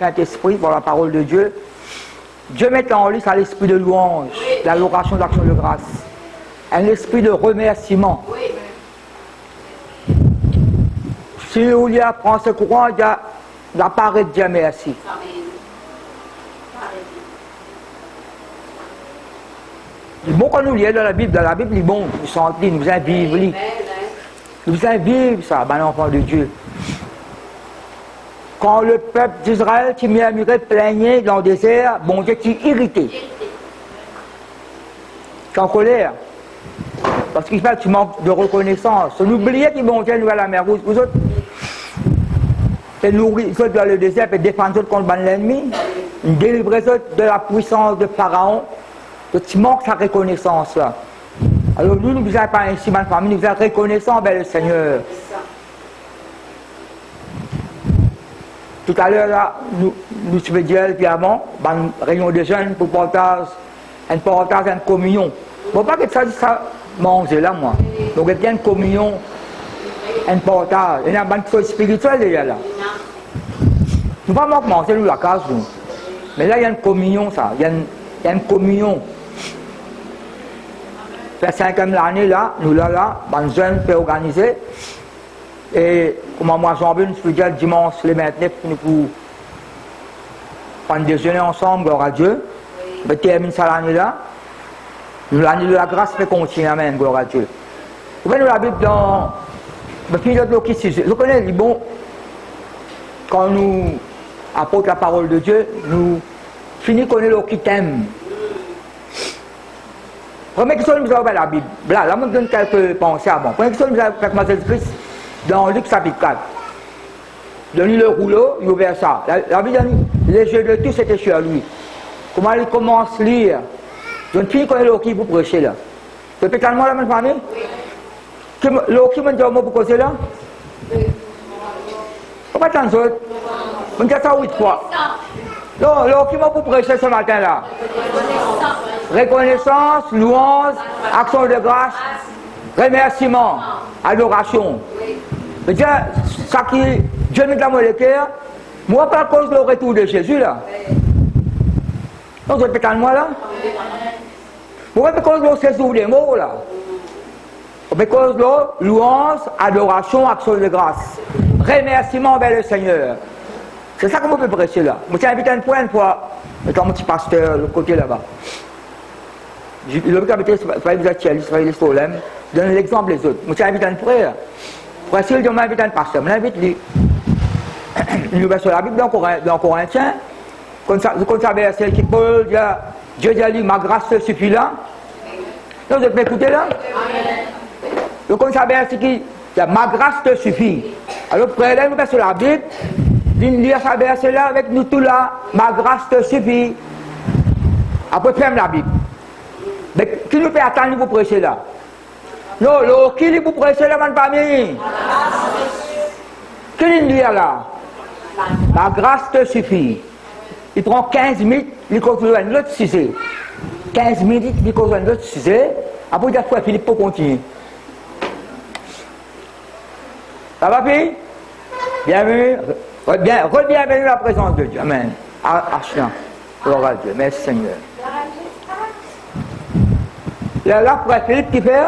Saint-Esprit, par la parole de Dieu. Dieu met en lui ça l'esprit de louange, l'adoration, l'action de grâce. Un esprit de remerciement. Si vous voulez apprendre ce courant, il y a l'apparaît de Dieu merci. C'est bon quand nous lisons dans la Bible, il est bon, nous sentons, nous invivons. Nous invivons ça, ben l'enfant de Dieu. Quand le peuple d'Israël qui murmurait, plaignait dans le désert, bon Dieu qui irrité. Qui en colère. Parce qu'il fait que tu manques de reconnaissance. N'oubliez qu'il bon Dieu nous à la mer rouge. Vous autres, et nourrir les autres dans le désert, et défendre les autres contre l'ennemi, délivrer les autres de la puissance de Pharaon. Tu manques sa reconnaissance là. Alors nous ne faisons pas ainsi, ma famille, nous faisons reconnaissant envers le Seigneur. Tout à l'heure là, nous faisons dire, puis avant, une réunion de jeunes pour partager une communion. Bon, pas que ça manger là, moi. Donc il y a une communion, un partage. Il y a une chose spirituelle déjà là. Nous ne pouvons pas manger nous la case, nous. Mais là, il y a une communion, ça. Il y a une communion. La 5e année là, nous là, les jeunes peuvent organiser. Et comme moi, Jean-Baptiste, nous faisons le dimanche, les 29, nous pouvons prendre déjeuner ensemble, gloire à Dieu. On termine ça l'année là. L'année de la grâce fait continuer, amen, gloire à Dieu. Vous voyez la Bible dans le film de qui sujet. Vous connaissez, bon, quand nous apportons la parole de Dieu, nous finissons connaître le qui t'aime. Première question, nous avons la Bible. Là, je donne quelques pensées avant. Première question, nous avons avec Matthieu Christ dans Luc chapitre 4. Donne-lui le rouleau, il ouvert ça. La Bible dit, les yeux de tous étaient sur lui. Comment il commence à lire? Je ne finis connaître qui vous prêchez là. Peut-être moi là, ma famille? Le qui me dit pour causer là? Pourquoi tant d'autres? On dit ça 8 fois. Non, le qui m'a pour prêcher ce matin là? Reconnaissance, louange, action de grâce, remerciement, adoration. Mais ça qui, Dieu nous donne le cœur, moi pas à cause du retour de Jésus là. Donc vous êtes moi là? Moi pas à cause de séjour des mots là. Mais à cause de louange, adoration, action de grâce, remerciement vers le Seigneur. C'est ça que je peux prêcher là. Je t'invite une fois, étant mon petit pasteur, le côté là-bas. Je vais habiter les problèmes, je donne l'exemple des autres. Je t'invite un frère. Frère, si je m'invite un pasteur, je m'invite lui. Il ouvre sur la Bible dans Corinthiens. Comme ça, verset qui Paul dit, Dieu dit, ma grâce te suffit là. Donc, vous êtes écouté là? Donc, comme ça, verset qui dit, ma grâce te suffit. Alors, frère, là, il ouvre sur la Bible. Il lit ça verset là avec nous tout là, ma grâce te suffit. Après, ferme la Bible. Mais qui nous fait attendre pour prêcher là? Non, qui nous pour prêcher là, ma famille? Qui nous dit là? La grâce te suffit. Il prend 15 minutes, il continue un autre sujet. 15 minutes, il continue un autre sujet. Après, il dit à Philippe pour continuer. Ça va, fille? Bienvenue. Bienvenue à la présence de Dieu. Amen. Achlan. Gloire à Dieu. Merci Seigneur. Là, frère Philippe qui fait,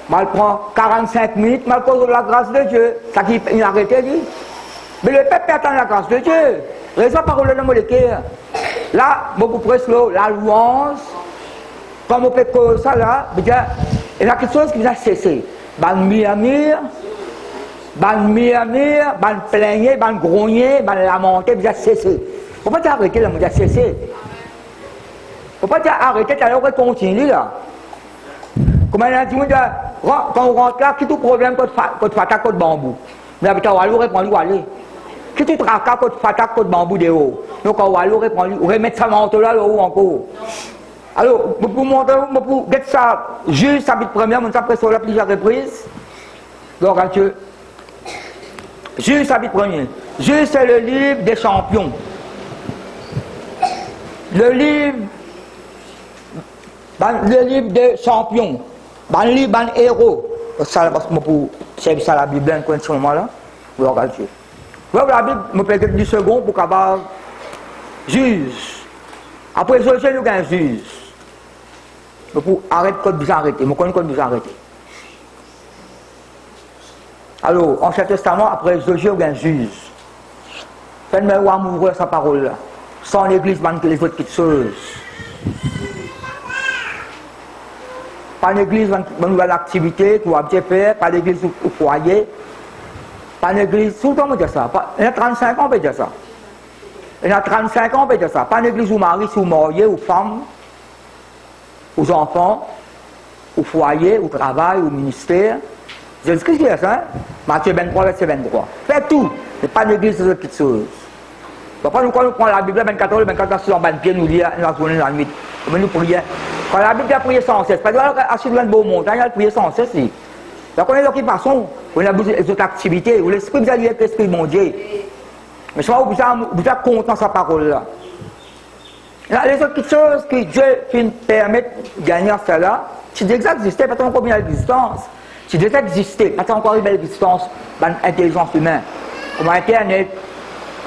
il prend 45 minutes, mais à cause de la grâce de Dieu. Ça qui il a arrêté, lui. Mais le peuple attend la grâce de Dieu. Raison par le nom de cœur. Là, beaucoup plus la louange, comme on peut que ça là, il y a quelque chose qui va cesser. Ban murmure, ban plaigner, ban grogner, ban lamenter, il va cesser. Faut pas t'arrêter là, il va cesser. Faut pas t'arrêter, t'as l'air continuer là. Comme on a dit, quand on rentre là, qui tout problème quand tu fais côte bambou. Mais avec ta walou, répond-lui, aller. Qui tu tracas quand tu fais côte bambou de haut. Donc quand walou, répond-lui, ou remettre ça manteau là, le haut encore. Alors, pour montrer, pour mettre ça, juste chapitre 1er, on s'apprête sur la plusieurs reprises. Gloire à Dieu. Juste chapitre 1er. Juste c'est le livre des champions. Le livre des champions. Le livre des héros. Ça, parce que pour servir ça la Bible, en ce moment-là. Gloire à Dieu. La Bible me permet 10 secondes pour capable juge. Après Josué, nous avons un juge. Pour arrêter, code vous arrêter. Je connais code vous arrêter. Alors, Ancien Testament, après Josué, nous avons un juge. Faites-moi amoureux sa parole là. Sans l'église, les autres petites choses. Pas l'église, une nouvelle activité, qu'on va bien faire, pas l'église au foyer. Pas l'église, tout le temps on dit ça. Il y a 35 ans, on peut dire ça. Il y a 35 ans, on peut dire ça. Pas l'église où mari, ou marié, ou femme, aux enfants, au foyer, au travail, au ministère. Jésus-Christ dit ça, hein? Matthieu 23, verset 23. Faites tout. C'est pas l'église, c'est des petites choses. Quand nous prenons la Bible, 24 heures, 24 heures sur le pied, nous dit, la journée, la nuit. Nous prions. Quand la Bible a prié sans cesse, parce que dans le beau montagne, elle a prié sans cesse. Donc on est l'occupation, on a besoin d'autres activités, où l'esprit vous allez avec l'esprit mon Dieu. Mais je crois que vous êtes content de sa parole là. Les autres petites choses que Dieu permet de gagner à cela, si déjà existait, pas encore bien l'existence. Si déjà existait, pas encore une belle existence, l'intelligence humaine, comme Internet,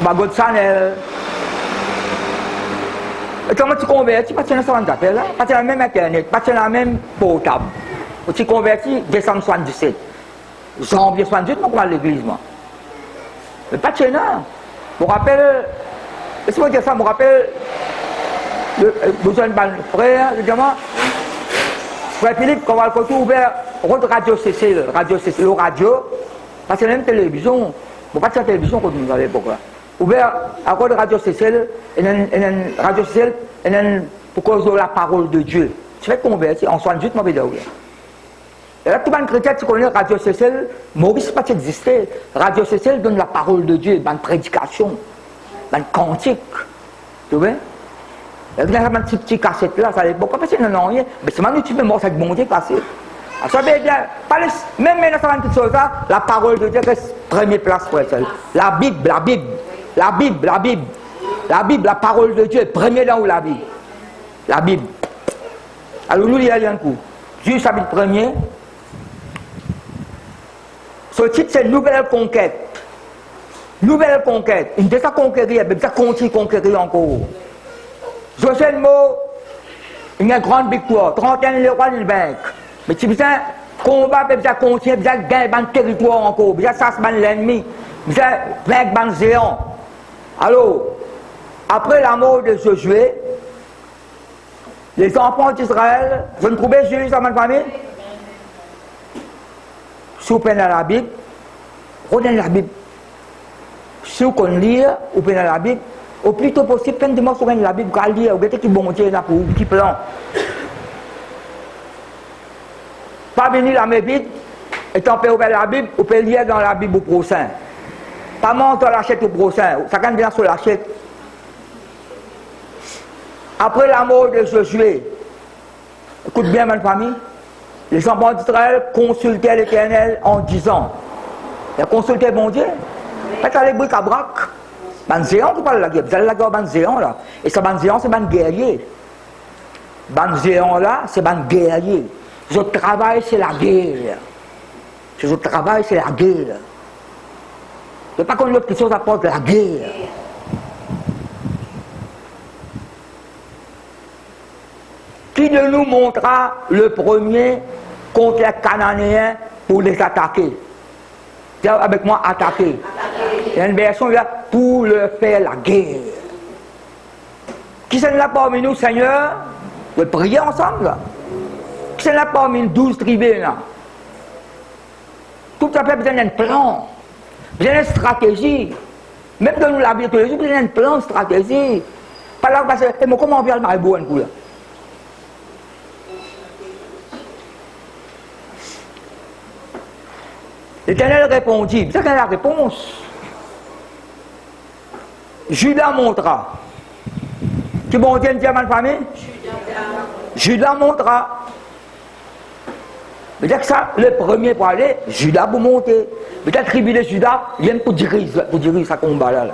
comme God Channel. Et comment tu convertis, pas dans ça d'appel là, pas dans la même Internet, pas dans la même portable. Tu convertis décembre 77. Janvier 78, moi, je vais à l'église, moi. Mais pas de chez là. Je me rappelle, laissez-moi dire ça, je me rappelle, besoin de frère, évidemment, frère Philippe, quand on va le côté ouvert, Radio CC, le radio, parce que c'est la même télévision, je ne pas de la télévision quand nous avons à l'époque. Ouvert, à cause de Radio CC, Radio CC, pour cause de la parole de Dieu. Tu fais convertir, en 68, moi, je vais ouvert. Et là, tout le monde chrétien, tu connais Radio CCL, Maurice pas existé. Radio CCL donne la parole de Dieu, une prédication, une cantique. Tu vois? Et là, il y a une petite cassette là, ça n'est pas parce que non, rien. Mais c'est maintenant que tu peux mort avec bon Dieu passé. Ça veut dire, même maintenant, ça va une petite chose là, la parole de Dieu reste première place pour elle. La Bible, la parole de Dieu, premier dans où la Bible. La Bible. Alors, nous, il y a un coup. Juste chapitre premier. Ce titre, c'est Nouvelle conquête. Nouvelle conquête. Il déjà conquérir, il déjà continue conquérir encore. Josué le mot, il y a une grande victoire. 31 les rois, ils vaincent. Mais si vous avez combat, il déjà continuer, il déjà gagner un territoire encore. Il déjà chasse l'ennemi. Il déjà vaincre un géant. Alors, après la mort de Josué, les enfants d'Israël, vous ne trouvez Jésus dans ma famille? Si vous prenez la Bible, prenez la Bible. Si vous connaissez lire, vous prenez la Bible, au plus tôt possible, prenez moi sur la Bible, vous lire, vous mettez qui bon Dieu là pour vous, qui plan. Pas venir la main vide, et tant pis ouvrir la Bible, vous pouvez lire dans la Bible au prochain. Pas monter l'achète au prochain, ça gagne bien sur l'achète. Après la mort de Josué, écoute bien ma famille, les enfants d'Israël consultaient l'Éternel en disant, ils consultaient mon Dieu, faites aller bric à brac, ban géant qui parle de la guerre, vous allez la guerre ban géant là, et ce ban géant c'est ban guerrier, ban géant là c'est ban guerrier, votre travail c'est la guerre, votre travail c'est la guerre, c'est pas qu'on l'autre chose apporte la guerre. Qui de nous montrera le premier contre les Cananéens pour les attaquer? Dis avec moi, attaquer. Il y a une version là, pour leur faire la guerre. Qui sont là parmi nous, Seigneur? On va prier ensemble là. Qui sont là parmi nous, 12 tribus là? Tout à fait besoin d'un plan, besoin d'une stratégie. Même dans nous la vie tous les jours, besoin d'un plan, une stratégie. Pas là, parce que, comment on vient le maribou un coup là? L'Éternel répondit, c'est quelle est la réponse? Judas montra. Qui bon Dieu dit à ma famille? Judas montra. Mais que ça, le premier pour aller, Judas pour monter. Mais la tribu de Judas, il vient pour diriger ce combat là.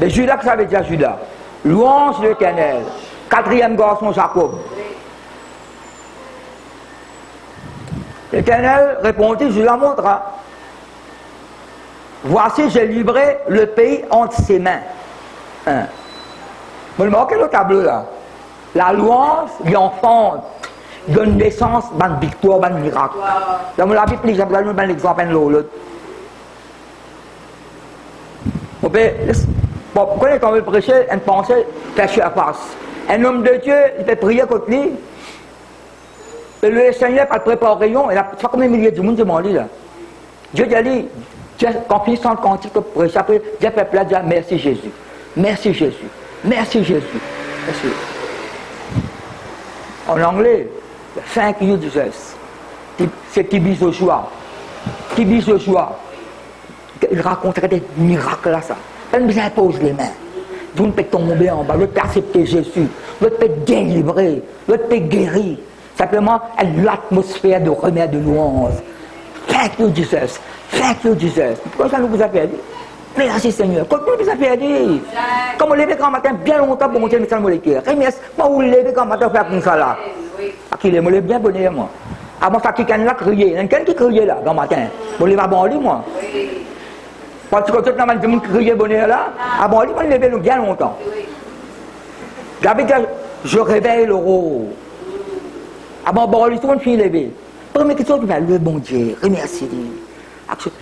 Mais Judas, que ça veut dire Judas? Louange de l'Éternel. Quatrième garçon Jacob. L'Éternel répondit, Judas montra. Voici, j'ai livré le pays entre ses mains. Je Vous remarquez le tableau là? La louange, l'enfant, donne naissance à une victoire, à un miracle. Dans la Bible, l'exemple, un exemple, l'autre. On peut, quand on veut prêcher, on pense cacher la face. Un homme de Dieu, il peut prier contre lui. Et le Seigneur pas préparé au rayon, et là, tu vois combien de milliers de monde demandent là. Dieu dit, quand il finit son cantique, prêcher, après, Dieu peuple là, dit merci Jésus. Merci Jésus. Merci Jésus. Merci. En anglais, thank you Jesus. C'est Tibi Joshua. Tibi Joshua. Il raconterait des miracles là, ça. Elle nous impose les mains. Vous ne pouvez tomber en bas, l'autre peut accepter Jésus, l'autre peut délivrer, l'autre peut guérir. Simplement, l'atmosphère de remède de louange. Thank you Jesus. Thank you Jesus. Pourquoi ça nous vous a perdu? Merci Seigneur. Quand nous vous a perdu. Quand on lève quand matin, bien longtemps pour monter le message moléculaire. Quand vous levez quand matin, faire comme ça là. Qu'il est, moi, bien bonheur, moi. Avant ça, quelqu'un là crié. Il y a quelqu'un qui criait là, quand matin. Vous levez à bon lit, moi. Parce que tout le monde criait bonheur là, à bon lit, on levait bien longtemps. J'avais dit, je réveille le rôle. À bon lit, tout le monde finit levé. Première question, tu vas le bon Dieu, remercie-lui.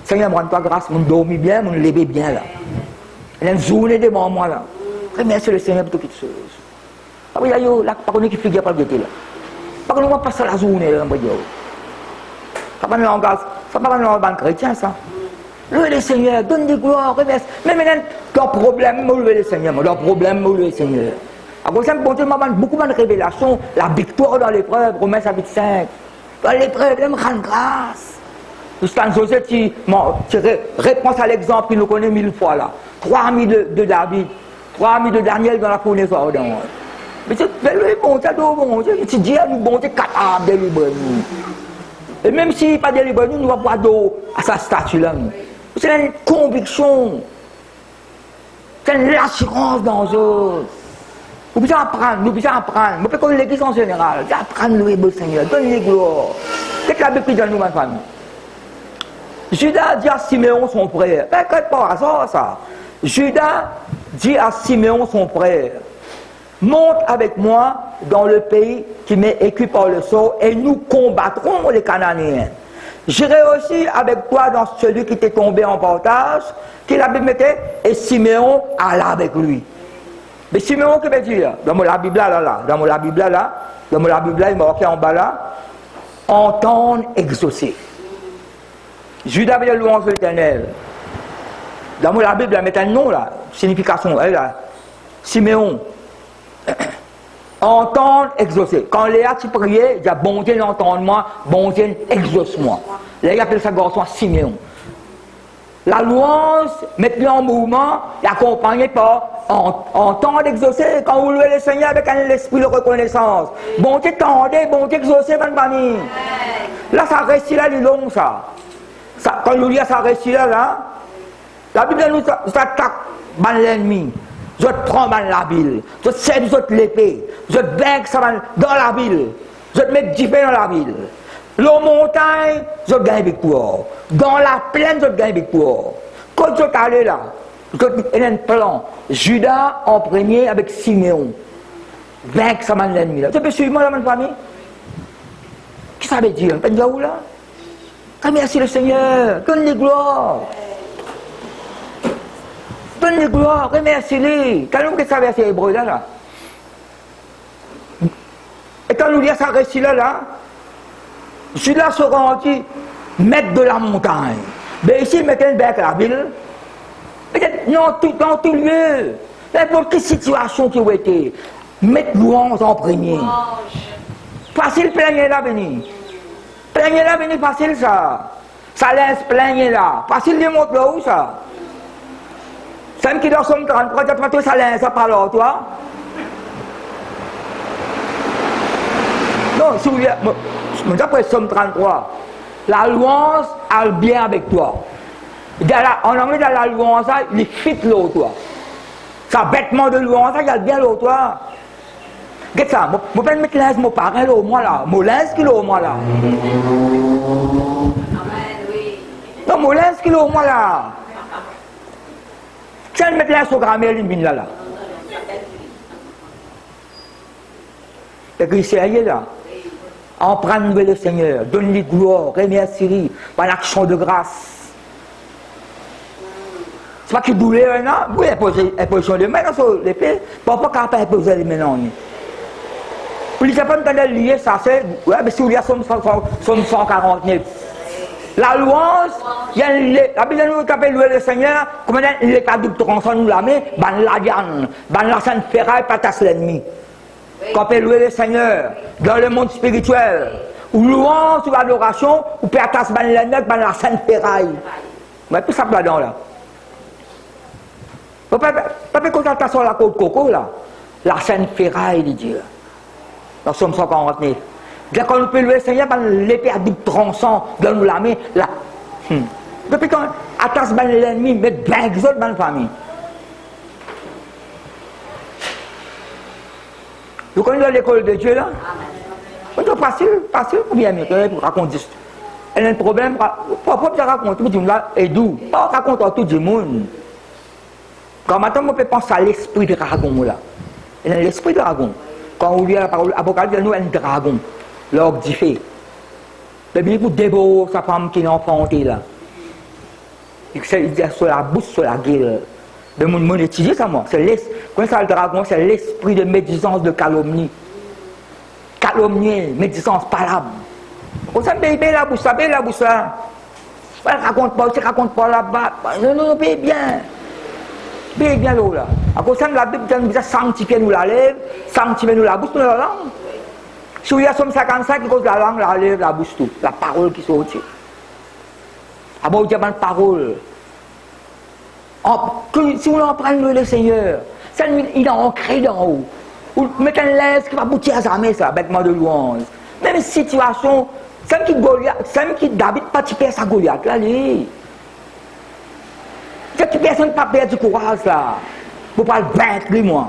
Seigneur, moi, toi grâce, mon dormi bien, mon levé bien là. Il y a une journée devant moi là. Remercie le Seigneur pour toutes choses. Ah oui, là, par contre, qui figure pas le là. Par contre, on va passer la journée là, on va dire. Ça va pas dans le chrétien, ça. Louez le Seigneur, donne des gloires, remercie. Mais maintenant, ton problème, louez le Seigneur, ton problème, louez le Seigneur. À cause de ça, beaucoup de révélations, la victoire dans l'épreuve, Romains chapitre 5. Dans l'épreuve, il me rend grâce. Justin Joseph, tu réponds à l'exemple qu'il nous connaît 1000 fois là. 3000 de David, 3000 de Daniel dans la fournaise ardente. Mais c'est le bon Dieu, tu dis à nous, bon Dieu, capable de délivrer nous. Et même s'il n'est pas délivré, nous ne voir d'eau à sa statue là. C'est une conviction, c'est une assurance dans eux. Nous pouvons apprendre, nous pouvons comme l'église en général, apprendre le beau Seigneur, donner gloire. Qu'est-ce que la Bible dit dans nous, ma famille? Judas dit à Siméon son frère, pas par hasard ça. Judas dit à Siméon son frère, monte avec moi dans le pays qui m'est écu par le sort et nous combattrons les Cananéens. J'irai aussi avec toi dans celui qui t'est tombé en partage, qui la Bible mettait, et Siméon alla avec lui. Mais Siméon, que veut dire? Dans la Bible là, dans la Bible là, il est marqué en bas là, entendre exaucer. Judas veut dire louange de l'Éternel. Dans la Bible, elle met un nom là, signification, elle là, Siméon. Entendre, exaucer. Quand Léa tu priait, il dit bon Dieu entends-moi, bon Dieu exauce-moi. Là, il appelle ça garçon Siméon. La louange, mettre en mouvement, est accompagnée par entendre, exaucer. Quand vous louez le Seigneur avec un esprit de reconnaissance, bon Dieu tendez, bon Dieu exaucer, bonne famille. Là, ça récit là, il est long ça. Quand nous lisons ça récit là, la Bible nous attaque l'ennemi. Je prends la ville, je sers l'épée, je baigne dans la ville, je mets du feu dans la ville. La montagne, je gagne victoire. Dans la plaine, je gagne victoire. Quand je suis allé là, il y a un plan. Judas en premier avec Siméon. Vaincre l'ennemi là. Tu peux suivre moi là, ma famille? Qu'est-ce que ça veut dire? Tu peux où là? Remercie le Seigneur, donne les gloires. Donne les gloires, remercie-les. Quand nous ça verset hébreu là. Et quand nous lisons ça récit là, Judas se rendit maître de la montagne. Mais ici, il mettait une bec à la ville. Peut-être dans tout lieu. N'importe quelle situation qui a été. Mettre louange en premier. Facile, plaignez là, venir. Plaignez là, venir, facile ça. Ça laisse plaignez là. Facile, démontre là où ça. C'est qui dans Somme 33, tu as trouvé ça laisse, ça parle toi. Non, si vous voulez, d'après Somme 33, la louange a le bien avec toi. En anglais, dans la louange, il fit l'autre toi. Ça bêtement de louange, il y a le bien l'autre toi. Qu'est-ce que ça? Je vais mettre l'aise, mon parent là au moins là. Mon l'aise qui est au moins là. Non, mon l'aise qui est au moins là. Si elle met l'aise au grammaire, il là là. Et puis sérieux là. En prendre le Seigneur, donne-lui gloire, remercie-lui, par l'action de grâce. C'est pas qu'il doulait maintenant, vous avez position de main sur l'épée, pour pas qu'il poser les mains. Pour les pas de lier, ça c'est, ouais, mais si vous avez somme 149. La louange, il y a la Bible nous appelle louer le Seigneur, comme les cas de tronçon nous la met, ban la diane, ban la sainte ferraille, patasse l'ennemi. Quand on peut louer le Seigneur dans le monde spirituel, ou louange ou adoration, ou patasse ban l'ennemi, ban la sainte ferraille. Mais tout ça là-dedans là. Pas quand on sur la côte coco là, la sainte ferraille de Dieu. Dans Somme 149. Dès qu'on peut louer le Seigneur, l'épée à double tronçon dans nous la main là. Depuis qu'on attache l'ennemi, mais bien les autres dans la famille. Vous connaissez dans l'école de Dieu là? C'est facile pour bien pour raconter. Elle a un problème, pourquoi tu racontes tout le monde là et d'où? Pas raconter à tout le monde. Quand maintenant on peut penser à l'esprit de dragon là. Elle a l'esprit de dragon. Quand on lit la parole Apocalypse, nous un dragon. L'orgue dit fait. Le Bible pour Déborah, sa femme qui est enfantée là. Il dit sur la bouche, sur la gueule. De mon étudier ça moi. Quand ça le dragon, c'est l'esprit de médisance, de calomnie. Calomnier, médisance, palabre. Quand ça paye la bouche, ça paye la bouche là. Ça raconte pas là-bas. Non, paye bien. Paye bien l'eau là. À cause de la Bible, nous a sanctifié nous la lèvre, sanctifié nous la bouche, nous la langue. Si vous y a Somme 55, cause la langue, la lèvre, la bouche, tout. La parole qui sort. Ah bon, il y a une parole. Si vous en prenez le Seigneur, ça il est ancré d'en haut. Vous mettez un lèvre qui va aboutir à jamais, ça, bêtement de louange. Même situation, celle qui David participait à sa Goliath, là, lui. Cette personne n'a pas perdu du courage, là. Pour pas le vaincre, lui, moi.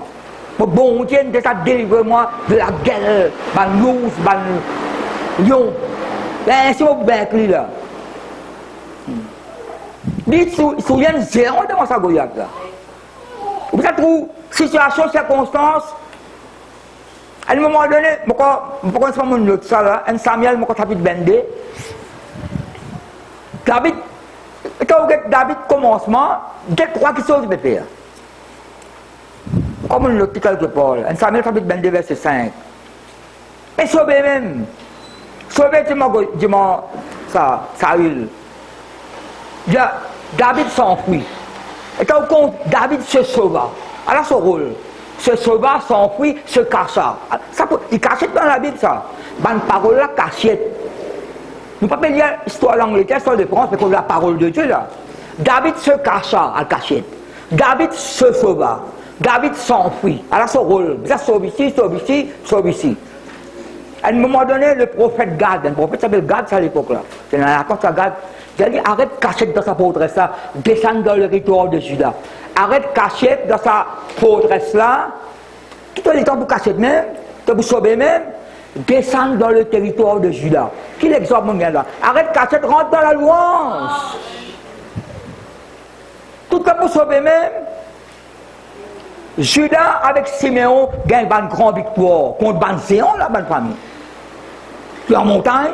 Pour bon Dieu, de ça délivre-moi de la guerre, ban l'ours, ban lion. Ben, si vous vaincre, lui, là. Lui, il souvient zéro devant sa Goliath, là. Vous savez, trouve situation, circonstance. À un moment donné, pourquoi on se fait mon autre ça, là, un Samuel, mon chapitre 22. David commencement, dès trois qui sont de faire. Comme on le dit quelque part, un Samuel chapitre 22, verset 5. Et sauver même. Sauver, dis-moi, ça, Saül. David s'enfuit. Et quand David se sauva, alors son rôle, se sauva, s'enfuit, se cacha. Il cachette dans la Bible ça. Bonne parole là, cachette. Nous ne pouvons pas lire l'histoire d'Angleterre, l'histoire de France, mais comme la parole de Dieu là. David se cacha à cachette. David se sauva. David s'enfuit. Alors son rôle, ça sauve ici, sauve ici, sauve ici. À un moment donné, le prophète Gad, un prophète s'appelle Gad à l'époque là. C'est dans la course à Gad. Il a dit arrête cachette dans sa forteresse là, descends dans le territoire de Juda. Arrête cachette dans sa forteresse là, tout le temps pour cachette même, pour sauver même, descends dans le territoire de Juda. Qui l'exemple mon gars là? Arrête cachette, rentre dans la louange. Tout le temps pour sauver même. Judas avec Siméon gagne une grande victoire contre Banzéon, la bonne famille. En montagne,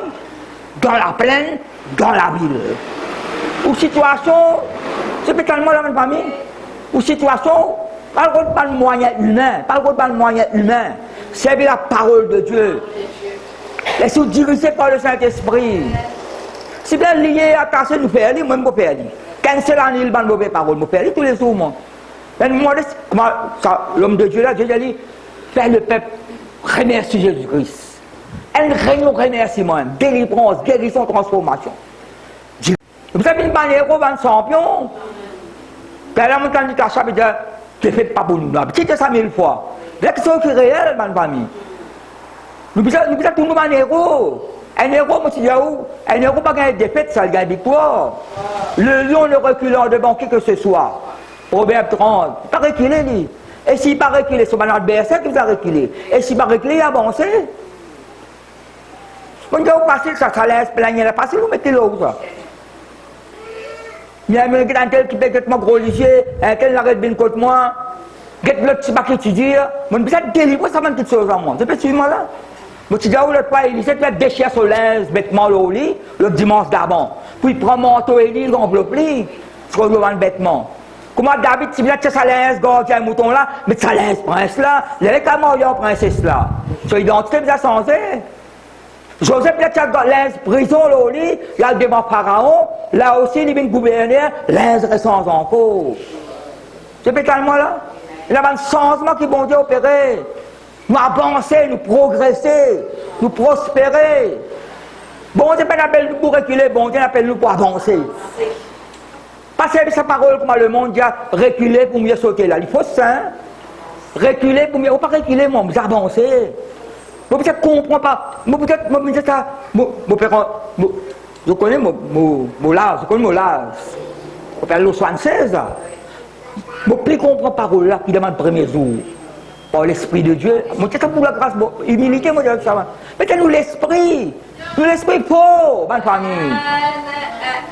dans la plaine, dans la ville. Ou situation, c'est totalement la même famille. Ou situation, pas le moyen humain, pas le moyen humain. Servir la parole de Dieu. Laissez-vous diriger par le Saint-Esprit. Si bien lié, attaché, nous faire, moi, je ne peux faire. Quand c'est l'année, il va nous faire parole, je peux faire tous les jours, moi. L'homme de Dieu là, Dieu a dit, fais le peuple remercier Jésus-Christ. Un réunion remerciement, délivrance, guérison, transformation. Vous savez, une manière où un champion, quand la montagne de Kacha, tu ne fais pas pour nous. Tu fais ça 1000 fois. L'action qui est réelle, ma famille. Nous avons tout le monde un héros. Un héros, moi, je dis, un héros pas gagner des défaites, ça gagne victoire. Le lion ne reculant devant qui que ce soit. Proverbe 30, pas reculer, lui. Et s'il pas reculer, c'est mon adversaire qui vous a reculé. Et s'il pas reculer, il a avancé. Quand vous passez, ça laisse plaigner la passé, vous mettez l'eau, ça. Il y a un tel qui peut être religieux, un tel n'arrête bien contre moi. Get le petit bac étudier, mon bisa délivrer ça, petite chose en moi. C'est pas suivre là. Mon petit gars, le pas, il essaie de mettre déchire sur l'aise, bêtement au lit, le dimanche d'avant. Puis il prend mon manteau et il enveloppe lui, sur le bêtement. Comment David, si bien que ça laisse, gardien mouton là, mais ça laisse prince là, il est quand même princesse là. Son identité bien changé. Joseph, il a l'aise prison au lit, il a le devant Pharaon, là aussi, il est gouverneur, l'aise reste sans enfant. C'est peut-être moi là. Il y a un changement qui bon Dieu opéré. Nous avancer, nous progresser, nous prospérer. Bon Dieu n'appelle nous pour reculer, bon Dieu appelle nous pour avancer. Parce que sa parole, comme le monde dit, reculer pour mieux sauter là. Il faut ça. Reculer pour mieux. Ou pas reculer, moi, vous avancer. Moi, peut-être comprends pas. Moi, peut-être, moi, peut-être ça. Je connais mon lâche, je connais mon lâche. On appelle le 76 là. Moi, plus comprends parole là, qui demande le premier jour. Par l'Esprit de Dieu. Moi, c'est pour la grâce, humilité, moi, je ça. Mettez-nous l'Esprit. Nous l'Esprit pauvre, ma famille.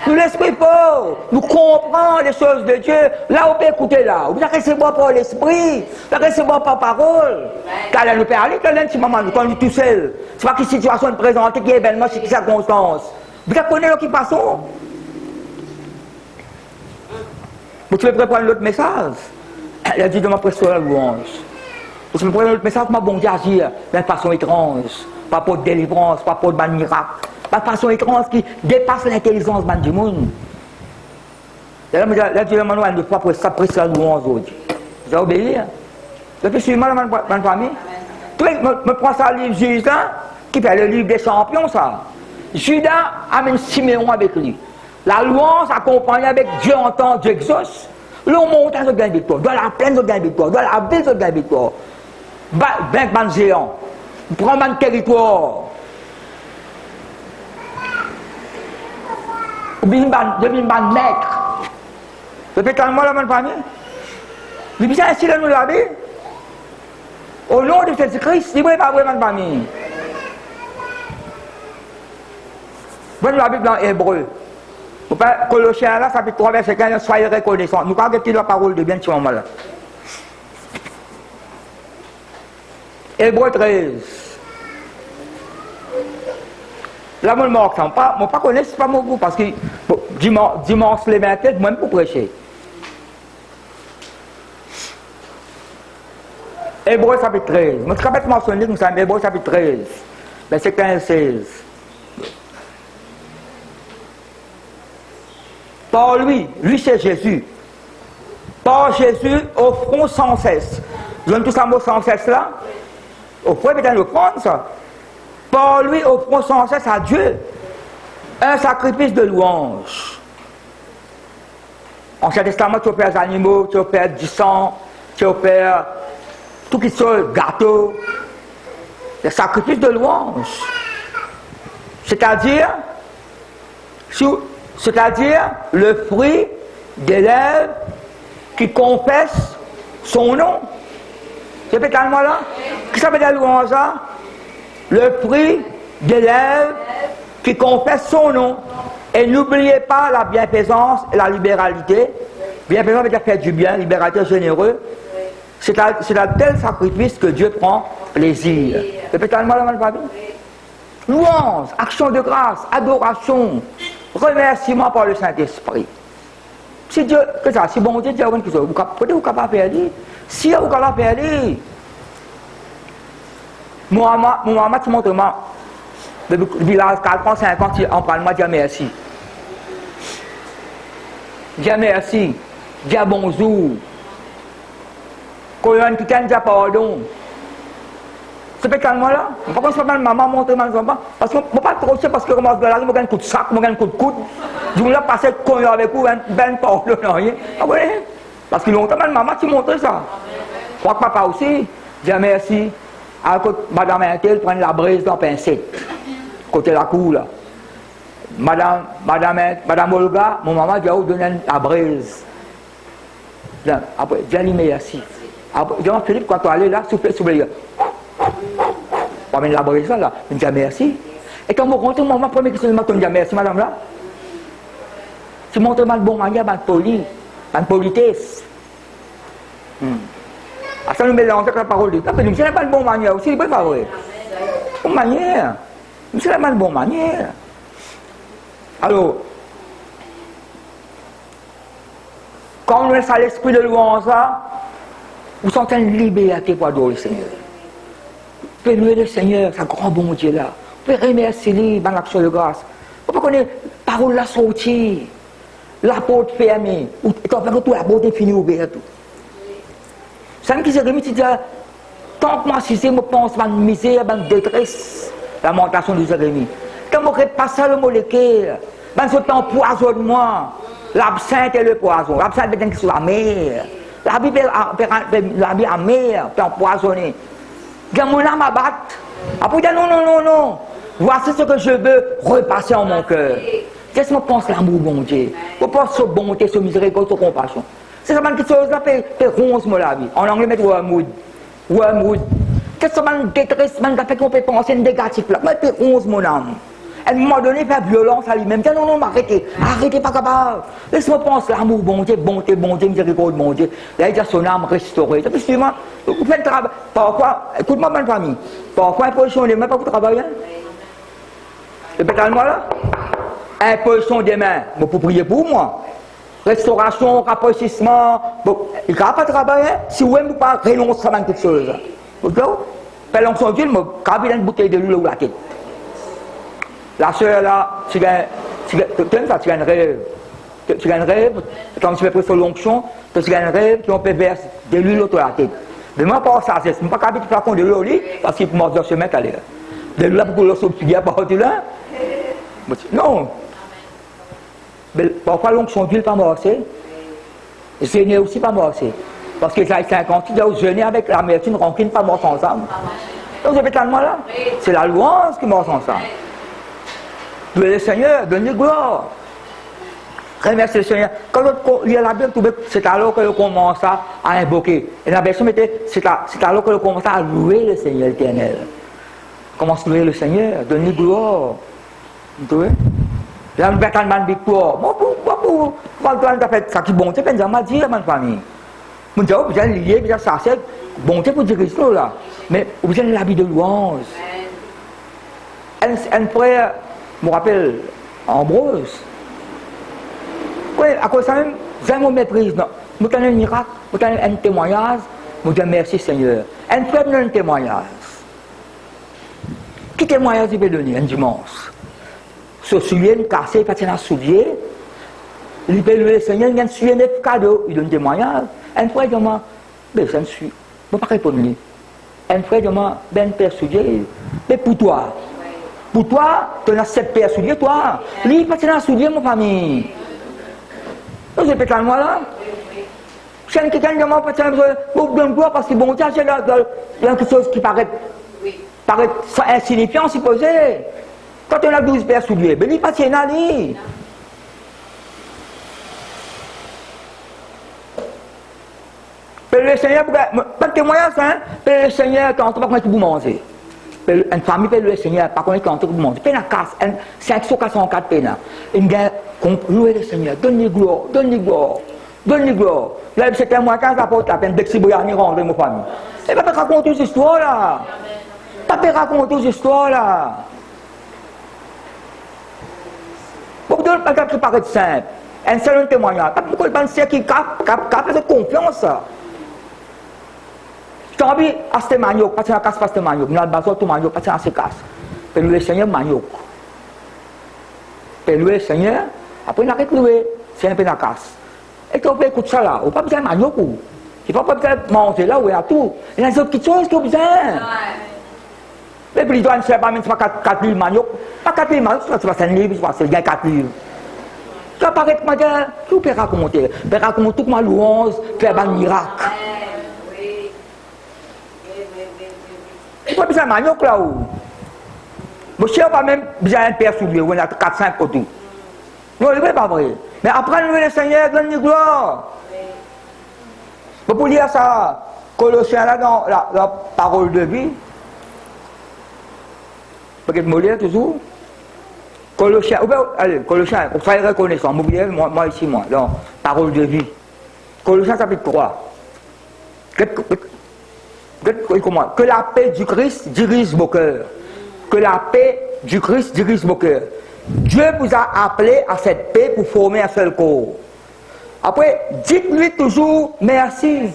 Nous l'Esprit pauvre. Nous comprenons les choses de Dieu. Là, on peut écouter là. Vous allez recevoir par l'Esprit. Vous allez recevoir par parole. Quand elle nous parle, quand elle dit maman, nous sommes tout seul. C'est pas quelle situation de présenter, quel événement, c'est quelle circonstance. Vous allez connaître ce qui passe. Vous pouvez préparer l'autre message. Elle a dit de ma pression la louange. Vous pouvez préparer l'autre message, ma bon Dieu agir d'une façon étrange. Pas pour délivrance, pas pour de miracle. Pas de façon étrange qui dépasse l'intelligence du monde. Là, Dieu m'a demandé de fois pour ça, presque la louange aujourd'hui. Vous avez obéi. Depuis suivre ma famille. Tout le monde me prend ça, le livre Judas, qui fait le livre des champions, ça. Judas amène Siméon avec lui. La louange accompagnée avec Dieu entend, Dieu exauce. L'on monte à ce gain de victoire. Dans la plaine, ce gain de victoire. Dans la ville, ce gain de victoire. Ben, géant. Prends un territoire. Ou bien un maître. Vous faites calmement la bonne famille. Vous bien ainsi là nous laver. Au nom de Jésus-Christ, il ne pas avoir bonne famille. Vous la Bible dans Hébreu. Colossiens là, chapitre 3, verset 15, soyez reconnaissants. Nous parlons de la parole de bien ce moment-là. Hébreu 13. Là, je ne me connais pas mon goût parce que dimanche les 27, moi-même pour prêcher. Hébreu chapitre 13. Je vais te mentionner, nous sommes Hébreu chapitre 13, verset 15 et 16. Par lui c'est Jésus. Par Jésus, offrons sans cesse. Vous avez tout ça mot sans cesse là? Offrez peut-être l'offrande ça. Par lui, offrons sans cesse à Dieu un sacrifice de louange. Ancien Testament, tu offres des animaux, tu offres du sang, tu offres tout qui soit gâteau. Des sacrifices de louange. C'est-à-dire le fruit des lèvres qui confessent son nom. C'est peut-être moi là? Qui ça veut dire louange là? Le fruit des lèvres qui confessent son nom. Et n'oubliez pas la bienfaisance et la libéralité. Bienfaisance veut dire faire du bien, libéralité généreux. C'est à tel sacrifice que Dieu prend plaisir. C'est peut-être moi là, ma famille? Louange, action de grâce, adoration, remerciement par le Saint-Esprit. Si Dieu, que ça, si bon Dieu dit à vous, vous êtes capable de faire lui. Si vous êtes capable de faire lui. Mohamed, tu montres moi. Le village 4 ans, 5 ans, on parle, moi, dis merci. Dis merci. Dis bonjour. Quand il y a une quelqu'un, dis pardon. C'est pas calme là. Par contre, je ne maman montre mal enfant. Parce que je ne peux pas trop parce que je commence à la rue, je un coup de sac, je un coup de coude. Je voulais passer quand avec vous, ben pardon, rien. Ah oui. Parce que longtemps, maman, tu montres ça. Je crois que papa aussi, dis merci. Alors, madame Intel prend la braise dans la pincette. Côté la cour là. Madame Olga, mon maman dit, donne la braise. Après, dis merci. Après, dis Philippe, quand tu allais là, souffle. On va la braise là, on dit merci. Et quand vous rentrez, maman, première question, on dit merci, madame là. Tu montres mal bon manière, mal poli, mal politesse. Parce que nous mélangeons avec la parole de Dieu. Nous n'est pas une bonne manière aussi, c'est pas vrai. Bonne manière. Nous n'est pas une bonne manière. Alors, quand on laisse à l'esprit de louange là, vous sentez une liberté pour adorer le Seigneur. Vous pouvez louer le Seigneur, ce grand bon Dieu là. Vous pouvez remercier lui dans l'action de grâce. Vous pouvez connaître la parole la sortie, la porte fermée, ou quand la porte est finie ouverte. Ça qui s'est remis, c'est dire, tant que moi, si je pense à ma misère, à ma détresse, lamentation de Jérémie. Quand je repasse le molécule, dans ce temps empoisonnement, l'absinthe et le poison. L'absinthe est qui soit amère. La Bible est amère, peut empoisonner. Quand mon âme abatte, après dire non. Voici ce que je veux repasser en mon cœur. Qu'est-ce que je pense l'amour bon Dieu? Je pense sur bonté, sur miséricorde, sur compassion. C'est ça quelque chose là, fait ronce la vie. En anglais, mettre wormwood. Qu'est-ce que ça détresse, fait qu'on peut penser négatif là. Mais fait ronce mon âme. À un moment donné, il fait violence à lui-même. Non, arrêtez, pas capable. Laisse-moi penser l'amour bon Dieu, bonté, miséricorde, bon Dieu. Là, il a son âme restaurée. C'est plus souvent, vous faites le travail. Pourquoi, écoute-moi, bonne famille. Pourquoi imposition des mains, pas vous travaillez? Répétez-moi là. Imposition des mains, pour prier pour moi. Restauration, rapprochissement, il ne va pas travailler si vous n'avez pas renoncer à quelque chose. Vous voyez? Par l'onction de Dieu, il y a une bouteille de l'huile ou la tête. La soeur là, tu as un rêve. Tu as un rêve, quand tu fais pression l'onction, tu as un rêve qui on peut verser de l'huile autour de la tête. Mais moi, pas ça, je ne peux pas capter le flacon de l'huile au lit parce qu'il faut mordre se mettre à l'air. De l'huile pour que le soupe qui vient par là. Non. Mais parfois l'onction d'huile pas morcée. Le Seigneur aussi pas morcé. Parce que ça a 50 ans, ils jeûner avec l'amertume, rancune, pas morts ensemble. Donc vous avez tellement là. C'est la louange qui morce ensemble. Louez le Seigneur, donnez gloire. Remerciez le Seigneur. Quand il y a la Bible, c'est alors que l'on commence à invoquer. Et la version était, c'est alors que l'on commence à louer le Seigneur éternel. Commence à louer le Seigneur, donnez gloire. Vous voyez? Là, nous avons une victoire. Quand tu as fait ça qui est bon, tu peux dire, dit à ma famille. Nous avons besoin de lier, besoin de ça, c'est bon, tu peux dire ça là. Mais vous avez la vie de louange. Un frère, je me rappelle, Ambrose. Oui, à cause de ça même, j'ai une méprise. Nous avons un miracle, nous avons un témoignage, nous disons merci Seigneur. Un frère nous a un témoignage. Quel témoignage il peut donner un dimanche? Ce soulier cassé, il y a un soulier. Il peut louer le Seigneur, il y a un soulier neuf cadeau, il donne un témoignage. Un frère dit, ben je ne suis, je ne peux pas répondre. Un frère dit, ben père soulier, mais pour toi, tu as 7 paires souliers, toi. Lui, il peut un soulier, mon famille. Vous avez peut-être moi là. Si quelqu'un dit, vous donne quoi parce que bon, il y a quelque chose qui paraît insignifiant, supposé. Quand on a 12 paires souliers, ben il passe une année. Le Seigneur, pas de témoignage, hein? Le Seigneur, quand on va vous manger. Une famille peut le Seigneur, par contre, quand on vous manger. Peine à casse, 544 peines. Une guerre, louer le Seigneur, donne-lui gloire. Là, c'était moi qui apporte la peine, dès que c'est Boyani rendre mon famille. Et pas raconter cette histoire là. Pas raconter cette histoire là. Pour donner un cas qui paraît simple, un seul témoignage, pas beaucoup de pensées qui capent de confiance. Quand on dit à ce manioc, pas de casse, pas de manioc, nous avons besoin de manioc, pas de casse. Puis louer le Seigneur manioc. Puis louer le Seigneur, après on arrête de louer, c'est un peu la casse. Et quand on peut écouter ça là, on n'a pas besoin de manioc. Il ne faut pas besoin de manger là où il y a tout. Il y a des autres petites choses qu'on a besoin. Mais puis il doit ne pas même 4 livres manioc. Pas 4 livres manioc, c'est pas 5 livres, c'est bien 4 livres. Ça paraît que madame, tout peut raconter. Peut raconter toute ma louange, faire un miracle. Il n'y a pas besoin de manioc là-haut. Monsieur n'a pas même besoin de père soulier, on a 4-5 côtés. Non, ce n'est pas vrai. Mais après, louer le Seigneur, donne-lui gloire. Vous pouvez lire ça, Colossiens là dans la parole de vie. Peut-être me lire toujours. Colossiens, allez, Colossiens, pour faire reconnaissance, m'oubliez, moi ici, moi, dans parole de vie. Colossiens chapitre 3. Que la paix du Christ dirige vos cœurs. Que la paix du Christ dirige vos cœurs. Dieu vous a appelé à cette paix pour former un seul corps. Après, dites-lui toujours merci.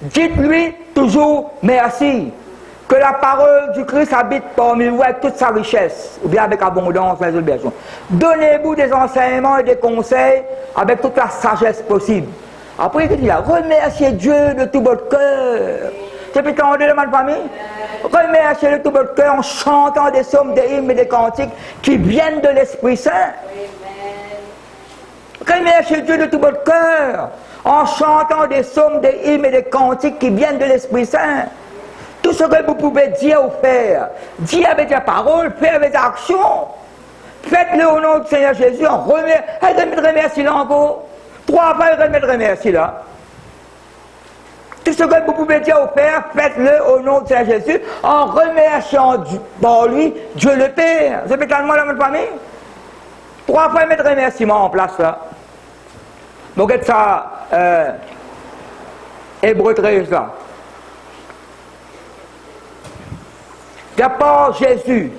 Dites-lui toujours merci. Que la parole du Christ habite parmi vous avec toute sa richesse, ou bien avec abondance, les obligations. Donnez-vous des enseignements et des conseils avec toute la sagesse possible. Après, il dit là, remerciez Dieu de tout votre cœur. C'est puis tendez de ma famille. Remerciez de tout votre cœur en chantant des psaumes, des hymnes et des cantiques qui viennent de l'Esprit Saint. Remerciez Dieu de tout votre cœur en chantant des psaumes, des hymnes et des cantiques qui viennent de l'Esprit Saint. Tout ce que vous pouvez dire ou faire, dire avec la parole, faire avec l'action. Faites-le au nom du Seigneur Jésus en remerciant encore. 3 fois, remercier là. Tout ce que vous pouvez dire ou faire, faites-le au nom du Seigneur Jésus en remerciant par lui Dieu le Père. Vous avez tellement dans votre famille? 3 fois, mettre remerciement en place là. Donc, ça, Hébreu 13 là. Par Jésus,